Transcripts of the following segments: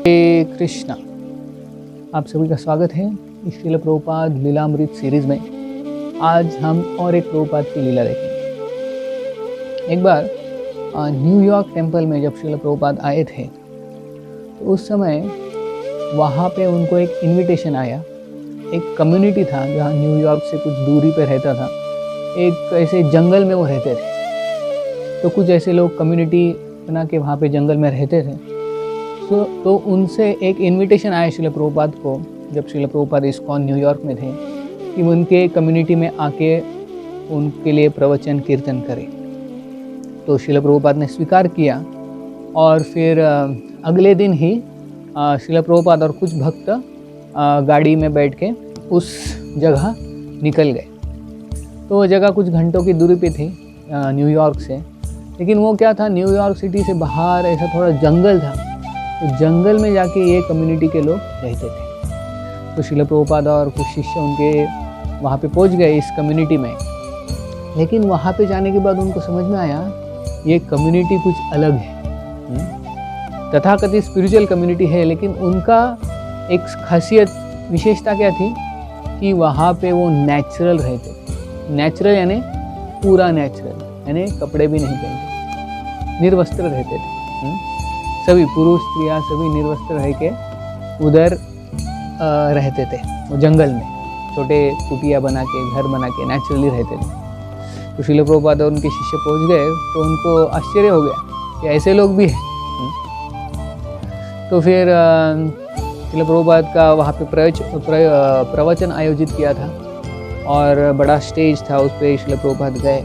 हरे कृष्णा। आप सभी का स्वागत है इस श्रील प्रभुपाद लीलामृत सीरीज में। आज हम और एक प्रभुपाद की लीला देखेंगे। एक बार न्यूयॉर्क टेम्पल में जब श्रील प्रभुपाद आए थे तो उस समय वहाँ पे उनको एक इनविटेशन आया। एक कम्युनिटी था जहाँ न्यूयॉर्क से कुछ दूरी पे रहता था, एक ऐसे जंगल में वो रहते थे। तो कुछ ऐसे लोग कम्युनिटी बना के वहाँ पे जंगल में रहते थे। तो उनसे एक इनविटेशन आया श्रील प्रभुपाद को, जब श्रील प्रभुपाद इस्कॉन न्यूयॉर्क में थे, कि उनके कम्युनिटी में आके उनके लिए प्रवचन कीर्तन करें। तो श्रील प्रभुपाद ने स्वीकार किया और फिर अगले दिन ही श्रील प्रभुपाद और कुछ भक्त गाड़ी में बैठ के उस जगह निकल गए। तो वो जगह कुछ घंटों की दूरी पे थी न्यूयॉर्क से, लेकिन वो क्या था, न्यूयॉर्क सिटी से बाहर ऐसा थोड़ा जंगल था। तो जंगल में जाके ये कम्युनिटी के लोग रहते थे। तो श्रील प्रभुपाद और कुछ शिष्य उनके वहाँ पे पहुँच गए इस कम्युनिटी में। लेकिन वहाँ पे जाने के बाद उनको समझ में आया ये कम्युनिटी कुछ अलग है। तथाकथित स्पिरिचुअल कम्युनिटी है, लेकिन उनका एक खासियत विशेषता क्या थी कि वहाँ पे वो नेचुरल रहते। नेचुरल यानी पूरा नेचुरल, यानी कपड़े भी नहीं पहनते, निर्वस्त्र रहते थे। सभी पुरुष स्त्रियाँ सभी निर्वस्त्र रह के उधर रहते थे। वो जंगल में छोटे कुटिया बना के, घर बना के नेचुरली रहते थे। तो श्रील प्रभुपाद और उनके शिष्य पहुंच गए तो उनको आश्चर्य हो गया कि ऐसे लोग भी हैं। तो फिर श्रील प्रभुपाद का वहाँ पे प्रवचन आयोजित किया था और बड़ा स्टेज था, उस पर श्रील प्रभुपाद गए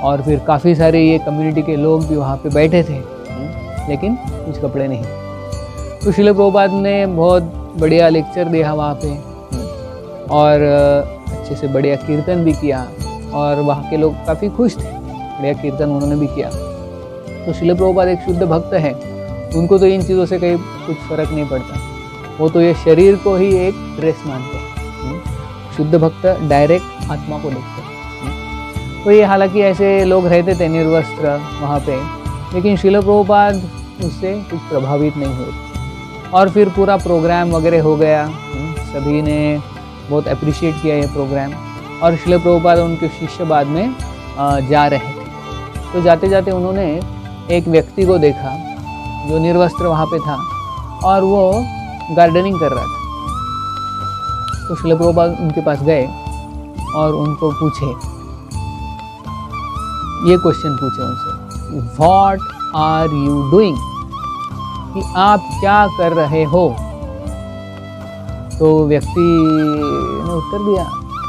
और फिर काफ़ी सारे ये कम्युनिटी के लोग भी वहाँ पे बैठे थे, लेकिन कुछ कपड़े नहीं। तो श्रील प्रभुपाद ने बहुत बढ़िया लेक्चर दिया वहाँ पे और अच्छे से बढ़िया कीर्तन भी किया और वहाँ के लोग काफ़ी खुश थे। बढ़िया कीर्तन उन्होंने भी किया। तो श्रील प्रभुपाद एक शुद्ध भक्त है, उनको तो इन चीज़ों से कहीं कुछ फ़र्क नहीं पड़ता। वो तो ये शरीर को ही एक ड्रेस मानते हैं। शुद्ध भक्त डायरेक्ट आत्मा को देखते हैं। तो ये हालांकि ऐसे लोग रहते थे निर्वस्त्र वहाँ पे, लेकिन श्रील प्रभुपाद उससे कुछ प्रभावित नहीं हुए। और फिर पूरा प्रोग्राम वगैरह हो गया, सभी ने बहुत अप्रिशिएट किया ये प्रोग्राम। और श्रील प्रभुपाद और उनके शिष्य बाद में जा रहे थे। तो जाते जाते उन्होंने एक व्यक्ति को देखा जो निर्वस्त्र वहाँ पे था और वो गार्डनिंग कर रहा था। तो श्रील प्रभुपाद उनके पास गए और उनको पूछे, ये क्वेश्चन पूछे उनसे, What are you doing? कि आप क्या कर रहे हो? तो व्यक्ति ने उत्तर दिया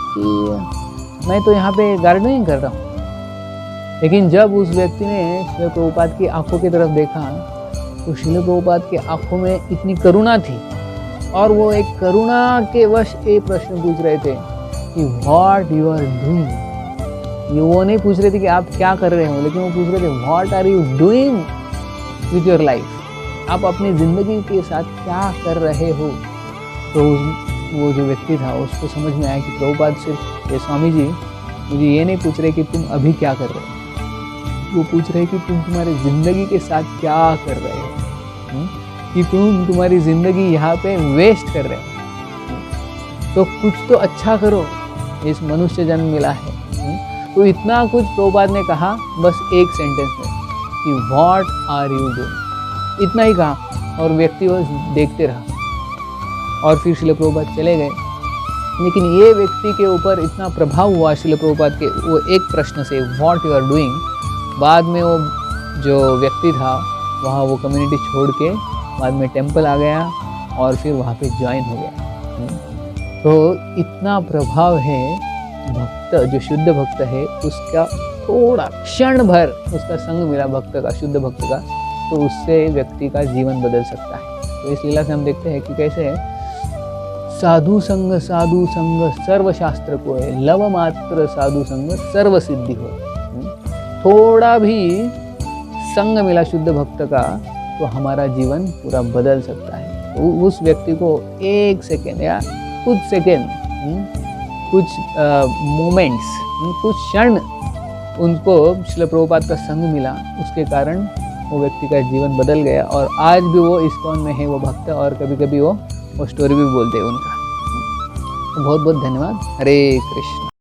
कि मैं तो यहाँ पे गार्डनिंग कर रहा हूँ। लेकिन जब उस व्यक्ति ने श्रील प्रभुपाद की आंखों की तरफ देखा तो श्रील प्रभुपाद की आंखों में इतनी करुणा थी और वो एक करुणा के वश एक प्रश्न पूछ रहे थे कि What you are doing? ये वो नहीं पूछ रहे थे कि आप क्या कर रहे हो, लेकिन वो पूछ रहे थे what are you doing with your life? आप अपनी ज़िंदगी के साथ क्या कर रहे हो? तो वो जो व्यक्ति था उसको समझ में आया कि प्रभुपाद सिर्फ ये स्वामी जी मुझे ये नहीं पूछ रहे कि तुम अभी क्या कर रहे हो, वो पूछ रहे कि तुम तुम्हारी ज़िंदगी के साथ क्या कर रहे हो, कि तुम तुम्हारी ज़िंदगी यहाँ पे वेस्ट कर रहे हो। तो कुछ तो अच्छा करो, इस मनुष्य जन्म मिला है। तो इतना कुछ प्रभुपाद ने कहा बस एक सेंटेंस में कि व्हाट आर यू डूइंग, इतना ही कहा और व्यक्ति बस देखते रहा और फिर श्रील प्रभुपाद चले गए। लेकिन ये व्यक्ति के ऊपर इतना प्रभाव हुआ श्रील प्रभुपाद के वो एक प्रश्न से, व्हाट यू आर डूइंग, बाद में वो जो व्यक्ति था वहाँ वो कम्युनिटी छोड़ के बाद में टेम्पल आ गया और फिर वहाँ पे ज्वाइन हो गया। तो इतना प्रभाव है भक्त, जो शुद्ध भक्त है उसका थोड़ा क्षण भर उसका संग मिला भक्त का, शुद्ध भक्त का, तो उससे व्यक्ति का जीवन बदल सकता है। तो इस लीला से हम देखते हैं कि कैसे साधु संग सर्व शास्त्र को है, लव मात्र साधु संग सर्व सिद्धि हो। थोड़ा भी संग मिला शुद्ध भक्त का तो हमारा जीवन पूरा बदल सकता है। तो उस व्यक्ति को एक सेकेंड या कुछ सेकेंड, कुछ मोमेंट्स, कुछ क्षण उनको श्रील प्रभुपाद का संग मिला, उसके कारण वो व्यक्ति का जीवन बदल गया और आज भी वो इस्कॉन में है, वो भक्त है और कभी कभी वो स्टोरी भी बोलते हैं उनका। बहुत बहुत धन्यवाद। हरे कृष्ण।